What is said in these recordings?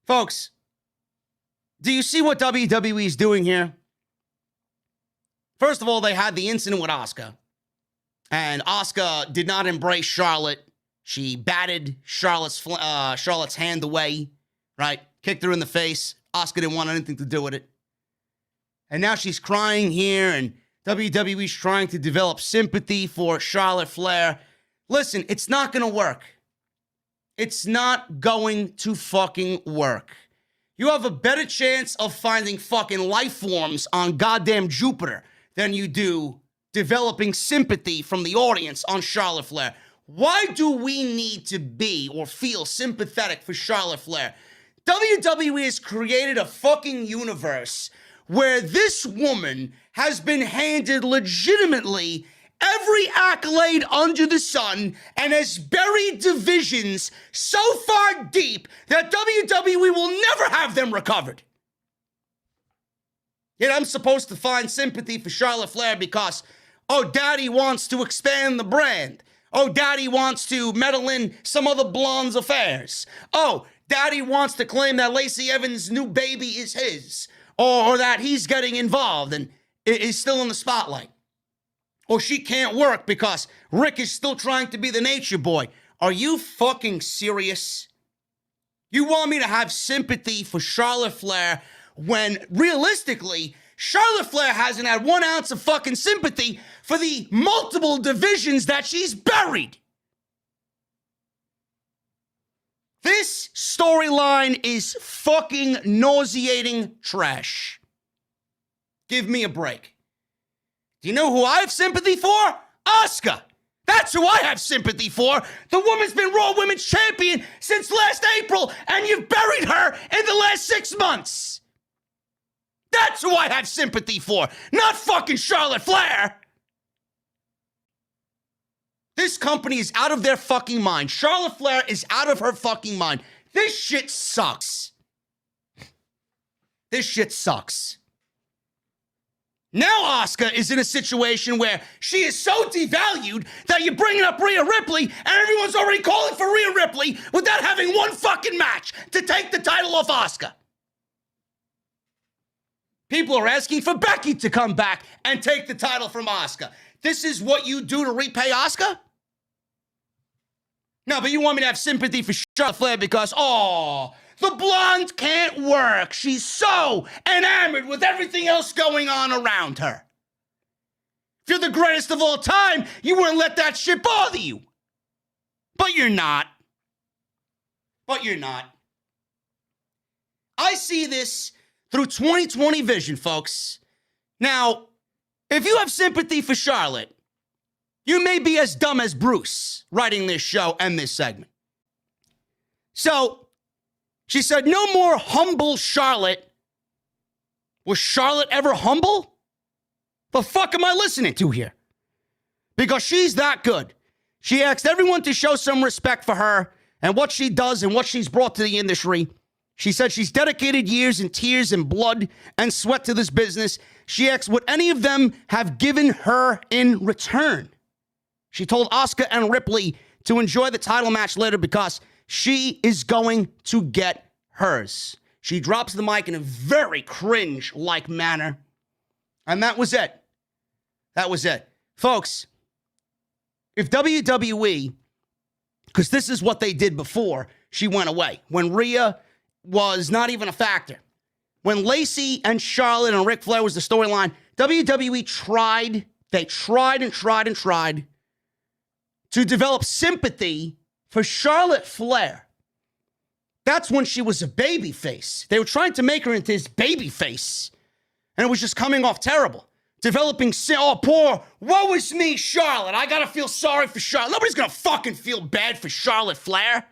Folks, do you see what WWE is doing here? First of all, they had the incident with Asuka. And Asuka did not embrace Charlotte. She batted Charlotte's hand away, right? Kicked her in the face. Asuka didn't want anything to do with it. And now she's crying here, and WWE's trying to develop sympathy for Charlotte Flair. Listen, it's not going to work. It's not going to fucking work. You have a better chance of finding fucking life forms on goddamn Jupiter than you do developing sympathy from the audience on Charlotte Flair. Why do we need to be or feel sympathetic for Charlotte Flair? WWE has created a fucking universe where this woman has been handed legitimately every accolade under the sun and has buried divisions so far deep that WWE will never have them recovered. Yet I'm supposed to find sympathy for Charlotte Flair because, oh, daddy wants to expand the brand. Oh, daddy wants to meddle in some other blonde's affairs. Oh, daddy wants to claim that Lacey Evans' new baby is his. Or that he's getting involved and is still in the spotlight. Or she can't work because Rick is still trying to be the nature boy. Are you fucking serious? You want me to have sympathy for Charlotte Flair when realistically, Charlotte Flair hasn't had 1 ounce of fucking sympathy for the multiple divisions that she's buried. This storyline is fucking nauseating trash. Give me a break. Do you know who I have sympathy for? Asuka. That's who I have sympathy for. The woman's been Raw Women's Champion since last April, and you've buried her in the last 6 months. That's who I have sympathy for, not fucking Charlotte Flair. This company is out of their fucking mind. Charlotte Flair is out of her fucking mind. This shit sucks. This shit sucks. Now Asuka is in a situation where she is so devalued that you're bringing up Rhea Ripley and everyone's already calling for Rhea Ripley without having one fucking match to take the title off Asuka. People are asking for Becky to come back and take the title from Asuka. This is what you do to repay Asuka? No, but you want me to have sympathy for Charlotte Flair because, oh, the blonde can't work. She's so enamored with everything else going on around her. If you're the greatest of all time, you wouldn't let that shit bother you. But you're not. But you're not. I see this through 2020 vision, folks. Now, if you have sympathy for Charlotte, you may be as dumb as Bruce writing this show and this segment. So, she said, no more humble Charlotte. Was Charlotte ever humble? The fuck am I listening to here? Because she's that good. She asked everyone to show some respect for her and what she does and what she's brought to the industry. She said she's dedicated years and tears and blood and sweat to this business. She asked what any of them have given her in return. She told Asuka and Ripley to enjoy the title match later because she is going to get hers. She drops the mic in a very cringe-like manner. And that was it. That was it. Folks, if WWE, because this is what they did before she went away, when Rhea was not even a factor, when Lacey and Charlotte and Ric Flair was the storyline, WWE tried to develop sympathy for Charlotte Flair. That's when she was a babyface. They were trying to make her into this babyface, and it was just coming off terrible. Developing, oh, poor, woe is me, Charlotte. I gotta feel sorry for Charlotte. Nobody's gonna fucking feel bad for Charlotte Flair.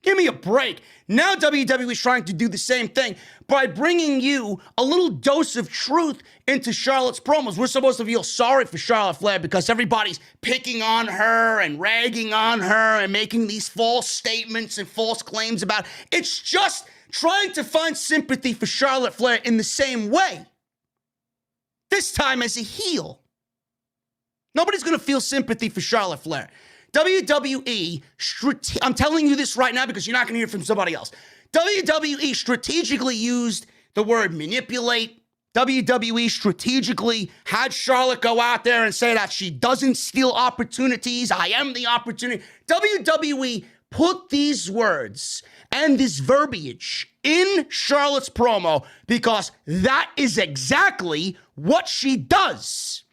Give me a break. Now WWE is trying to do the same thing by bringing you a little dose of truth into Charlotte's promos. We're supposed to feel sorry for Charlotte Flair because everybody's picking on her and ragging on her and making these false statements and false claims about it. It's just trying to find sympathy for Charlotte Flair in the same way. This time as a heel. Nobody's going to feel sympathy for Charlotte Flair. WWE, I'm telling you this right now because you're not going to hear from somebody else. WWE strategically used the word manipulate. WWE strategically had Charlotte go out there and say that she doesn't steal opportunities. I am the opportunity. WWE put these words and this verbiage in Charlotte's promo because that is exactly what she does.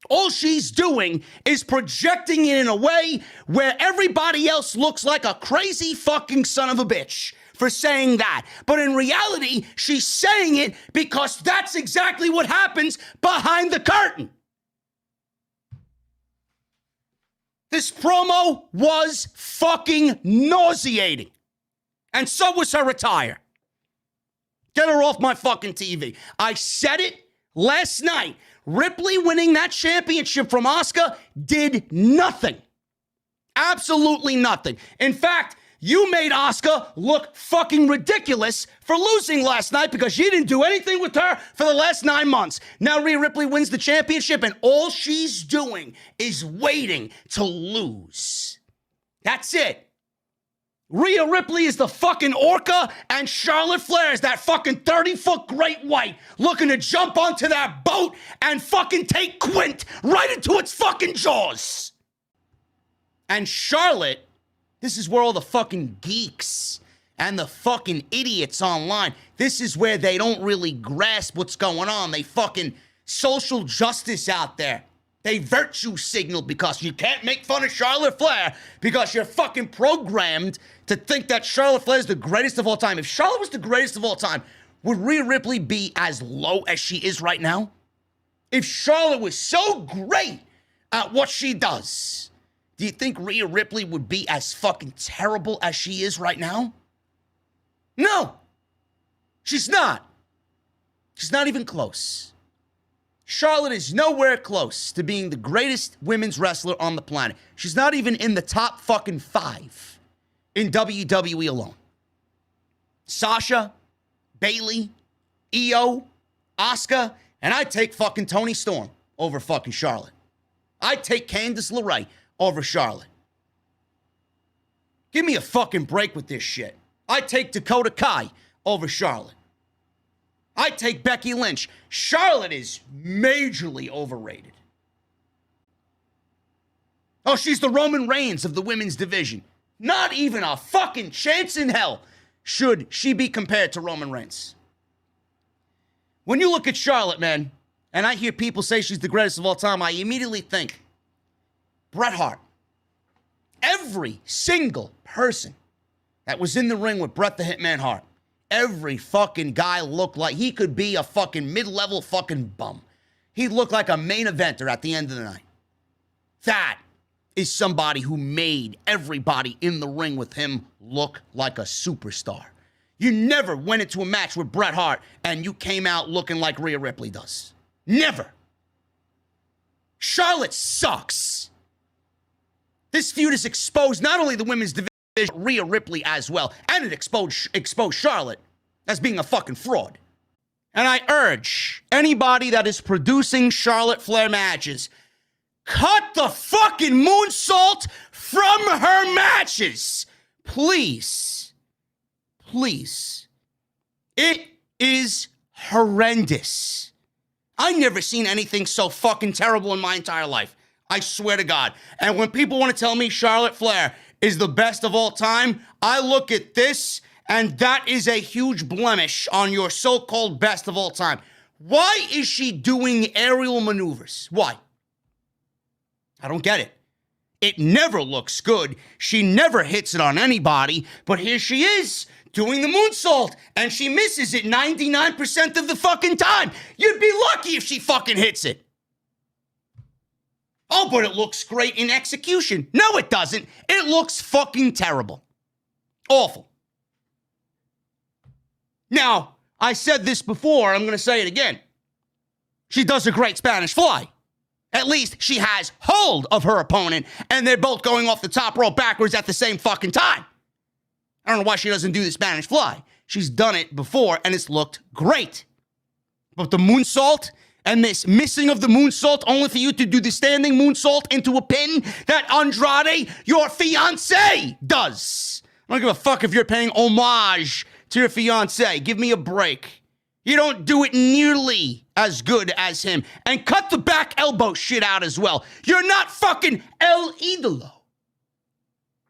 All she's doing is projecting it in a way where everybody else looks like a crazy fucking son of a bitch for saying that. But in reality, she's saying it because that's exactly what happens behind the curtain. This promo was fucking nauseating. And so was her attire. Get her off my fucking TV. I said it last night. Ripley winning that championship from Asuka did nothing. Absolutely nothing. In fact, you made Asuka look fucking ridiculous for losing last night because you didn't do anything with her for the last 9 months. Now Rhea Ripley wins the championship and all she's doing is waiting to lose. That's it. Rhea Ripley is the fucking orca and Charlotte Flair is that fucking 30-foot great white looking to jump onto that boat and fucking take Quint right into its fucking jaws. And Charlotte, this is where all the fucking geeks and the fucking idiots online, this is where they don't really grasp what's going on. They fucking social justice out there. They virtue signal because you can't make fun of Charlotte Flair because you're fucking programmed to think that Charlotte Flair is the greatest of all time. If Charlotte was the greatest of all time, would Rhea Ripley be as low as she is right now? If Charlotte was so great at what she does, do you think Rhea Ripley would be as fucking terrible as she is right now? No. She's not. She's not even close. Charlotte is nowhere close to being the greatest women's wrestler on the planet. She's not even in the top fucking 5 in WWE alone. Sasha, Bayley, Io, Asuka, and I'd take fucking Toni Storm over fucking Charlotte. I'd take Candice LeRae over Charlotte. Give me a fucking break with this shit. I'd take Dakota Kai over Charlotte. I'd take Becky Lynch. Charlotte is majorly overrated. Oh, she's the Roman Reigns of the women's division. Not even a fucking chance in hell should she be compared to Roman Reigns. When you look at Charlotte, man, and I hear people say she's the greatest of all time, I immediately think Bret Hart. Every single person that was in the ring with Bret the Hitman Hart, every fucking guy looked like he could be a fucking mid-level fucking bum. He looked like a main eventer at the end of the night. That is somebody who made everybody in the ring with him look like a superstar. You never went into a match with Bret Hart and you came out looking like Rhea Ripley does. Never. Charlotte sucks. This feud has exposed not only the women's division, Rhea Ripley as well, and it exposed Charlotte as being a fucking fraud. And I urge anybody that is producing Charlotte Flair matches, cut the fucking moonsault from her matches. Please. Please. It is horrendous. I never seen anything so fucking terrible in my entire life. I swear to God. And when people want to tell me Charlotte Flair is the best of all time, I look at this and that is a huge blemish on your so-called best of all time. Why is she doing aerial maneuvers? Why? I don't get it. It never looks good. She never hits it on anybody, but here she is doing the moonsault and she misses it 99% of the fucking time. You'd be lucky if she fucking hits it. Oh, but it looks great in execution. No, it doesn't. It looks fucking terrible. Awful. Now, I said this before. I'm going to say it again. She does a great Spanish fly. At least she has hold of her opponent, and they're both going off the top rope backwards at the same fucking time. I don't know why she doesn't do the Spanish fly. She's done it before, and it's looked great. But the moonsault and this missing of the moonsault only for you to do the standing moonsault into a pin that Andrade, your fiancé, does. I don't give a fuck if you're paying homage to your fiance. Give me a break. You don't do it nearly as good as him. And cut the back elbow shit out as well. You're not fucking El Idolo.